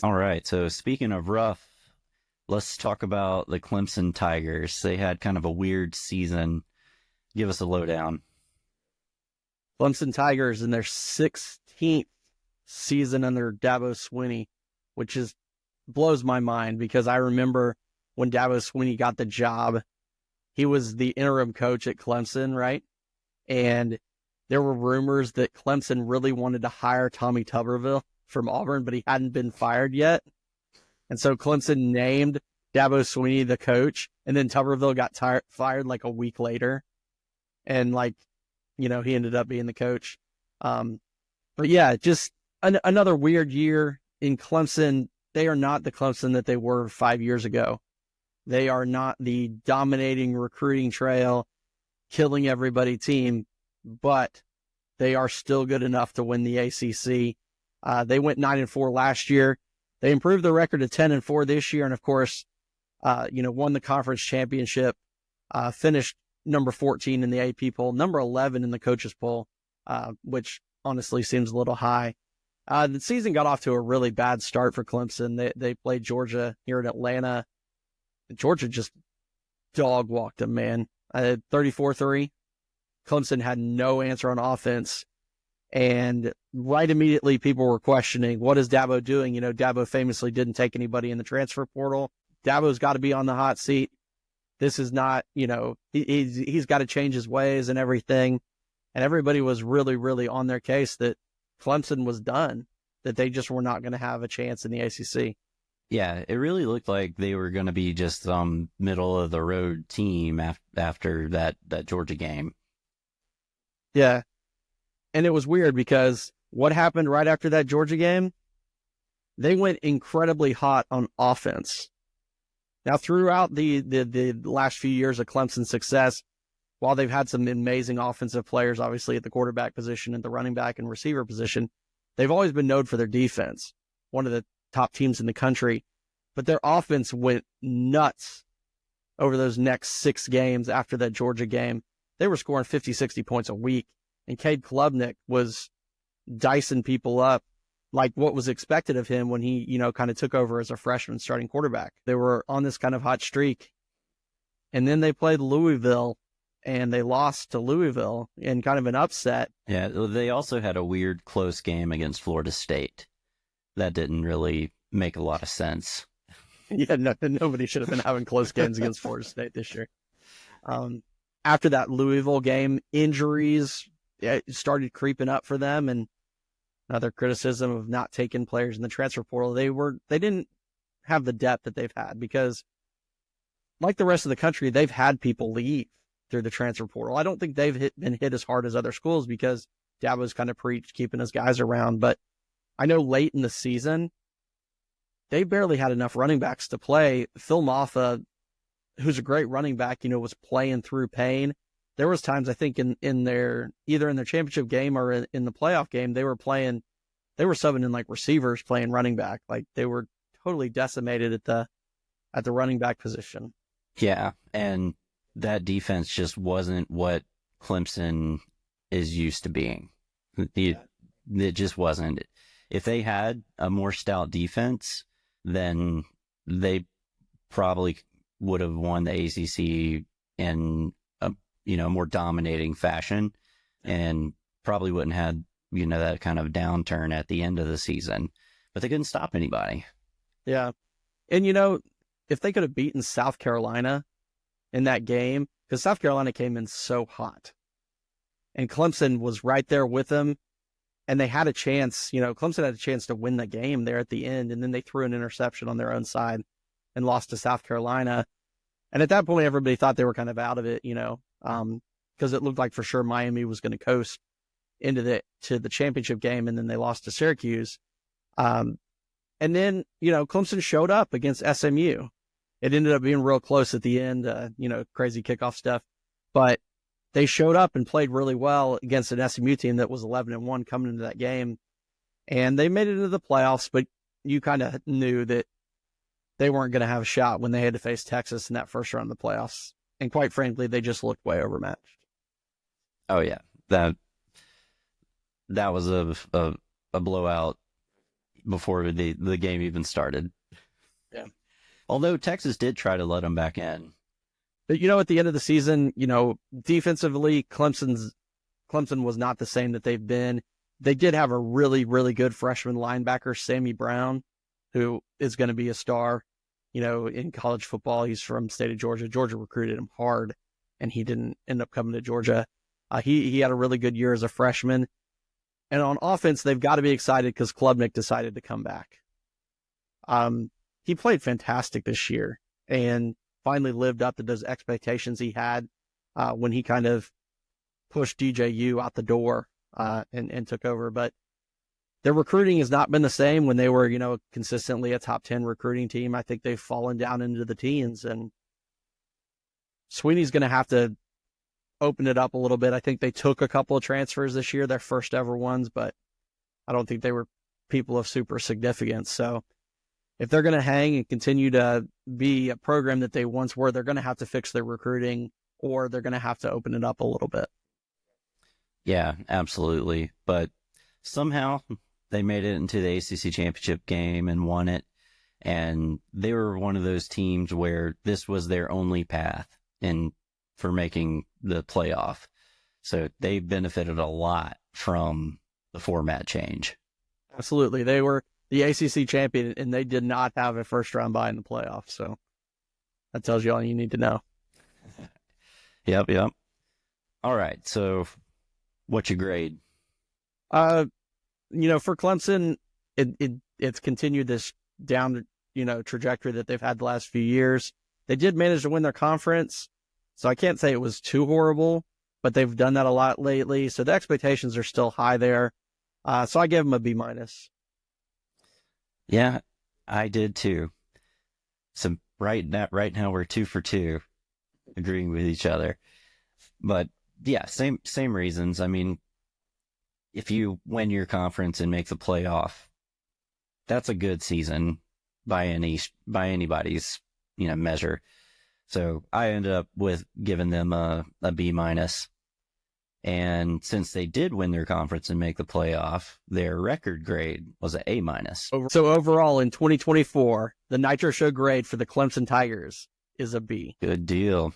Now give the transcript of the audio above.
All right. So speaking of rough, let's talk about the Clemson Tigers. They had kind of a weird season. Give us a lowdown. Clemson Tigers in their 16th season under Dabo Swinney, which is blows my mind because I remember when Dabo Swinney got the job, he was the interim coach at Clemson, right? And there were rumors that Clemson really wanted to hire Tommy Tuberville from Auburn, but he hadn't been fired yet. And so Clemson named Dabo Swinney the coach, and then Tuberville got fired like a week later. And he ended up being the coach. But yeah, just another weird year in Clemson. They are not the Clemson that they were 5 years ago. They are not the dominating recruiting trail, killing everybody team, but they are still good enough to win the ACC. They went 9-4 last year. They improved their record to 10-4 this year, and of course, won the conference championship. Finished number 14 in the AP poll, number 11 in the coaches poll, which honestly seems a little high. The season got off to a really bad start for Clemson. They played Georgia here in Atlanta. Georgia just dog walked them, man. 34-3. Clemson had no answer on offense. And right immediately, people were questioning, what is Dabo doing? Dabo famously didn't take anybody in the transfer portal. Dabo's got to be on the hot seat. This is not, he's got to change his ways and everything. And everybody was really, really on their case that Clemson was done, that they just were not going to have a chance in the ACC. Yeah, it really looked like they were going to be just some middle of the road team after that Georgia game. Yeah. And it was weird because what happened right after that Georgia game? They went incredibly hot on offense. Now, throughout the last few years of Clemson's success, while they've had some amazing offensive players, obviously at the quarterback position and the running back and receiver position, they've always been known for their defense, one of the top teams in the country. But their offense went nuts over those next 6 games after that Georgia game. They were scoring 50, 60 points a week, and Cade Klubnik was dicing people up like what was expected of him when he, kind of took over as a freshman starting quarterback. They were on this kind of hot streak. And then they played Louisville, and they lost to Louisville in kind of an upset. Yeah, they also had a weird close game against Florida State. That didn't really make a lot of sense. Yeah, nobody should have been having close games against Florida State this year. After that Louisville game, injuries started creeping up for them, and another criticism of not taking players in the transfer portal. They didn't have the depth that they've had because, like the rest of the country, they've had people leave through the transfer portal. I don't think they've been hit as hard as other schools because Dabo's kind of preached keeping his guys around. But I know late in the season, they barely had enough running backs to play. Phil Maffa, who's a great running back, was playing through pain. There was times I think in their either in their championship game or in the playoff game, they were subbing in like receivers playing running back. Like they were totally decimated at the running back position. Yeah, and that defense just wasn't what Clemson is used to being. It just wasn't. If they had a more stout defense, then they probably would have won the ACC in a more dominating fashion, and probably wouldn't have that kind of downturn at the end of the season. But they couldn't stop anybody. Yeah, and if they could have beaten South Carolina in that game, because South Carolina came in so hot, and Clemson was right there with them, and they had a chance. Clemson had a chance to win the game there at the end, and then they threw an interception on their own side and lost to South Carolina. And at that point, everybody thought they were kind of out of it, because it looked like for sure Miami was going to coast into the championship game, and then they lost to Syracuse. And then, Clemson showed up against SMU. It ended up being real close at the end, crazy kickoff stuff. But they showed up and played really well against an SMU team that was 11-1 coming into that game. And they made it into the playoffs, but you kind of knew that they weren't going to have a shot when they had to face Texas in that first round of the playoffs. And quite frankly, they just looked way overmatched. Oh yeah, that was a blowout. before the game even started. Yeah. Although Texas did try to let them back in. But, at the end of the season, defensively, Clemson was not the same that they've been. They did have a really, really good freshman linebacker, Sammy Brown, who is going to be a star, in college football. He's from the state of Georgia. Georgia recruited him hard, and he didn't end up coming to Georgia. He had a really good year as a freshman. And on offense, they've got to be excited because Klubnik decided to come back. He played fantastic this year and finally lived up to those expectations he had when he kind of pushed DJU out the door and took over. But their recruiting has not been the same when they were, consistently a top 10 recruiting team. I think they've fallen down into the teens, and Swinney's going to have to open it up a little bit. I think they took a couple of transfers this year, their first ever ones, but I don't think they were people of super significance. So if they're going to hang and continue to be a program that they once were, they're going to have to fix their recruiting, or they're going to have to open it up a little bit. Yeah, absolutely. But somehow they made it into the ACC championship game and won it. And they were one of those teams where this was their only path for making the playoff. So they benefited a lot from the format change. Absolutely. They were the ACC champion, and they did not have a first-round bye in the playoffs. So that tells you all you need to know. Yep. All right. So what's your grade? For Clemson, it's continued this down, trajectory that they've had the last few years. They did manage to win their conference, so I can't say it was too horrible, but they've done that a lot lately. So the expectations are still high there. So I give them a B-. Yeah, I did too. So right now we're 2 for 2, agreeing with each other. But yeah, same reasons. I mean, if you win your conference and make the playoff, that's a good season by anybody's measure. So I ended up with giving them a B-. And since they did win their conference and make the playoff, their record grade was an A-. So overall in 2024, the Nitro Show grade for the Clemson Tigers is a B. Good deal.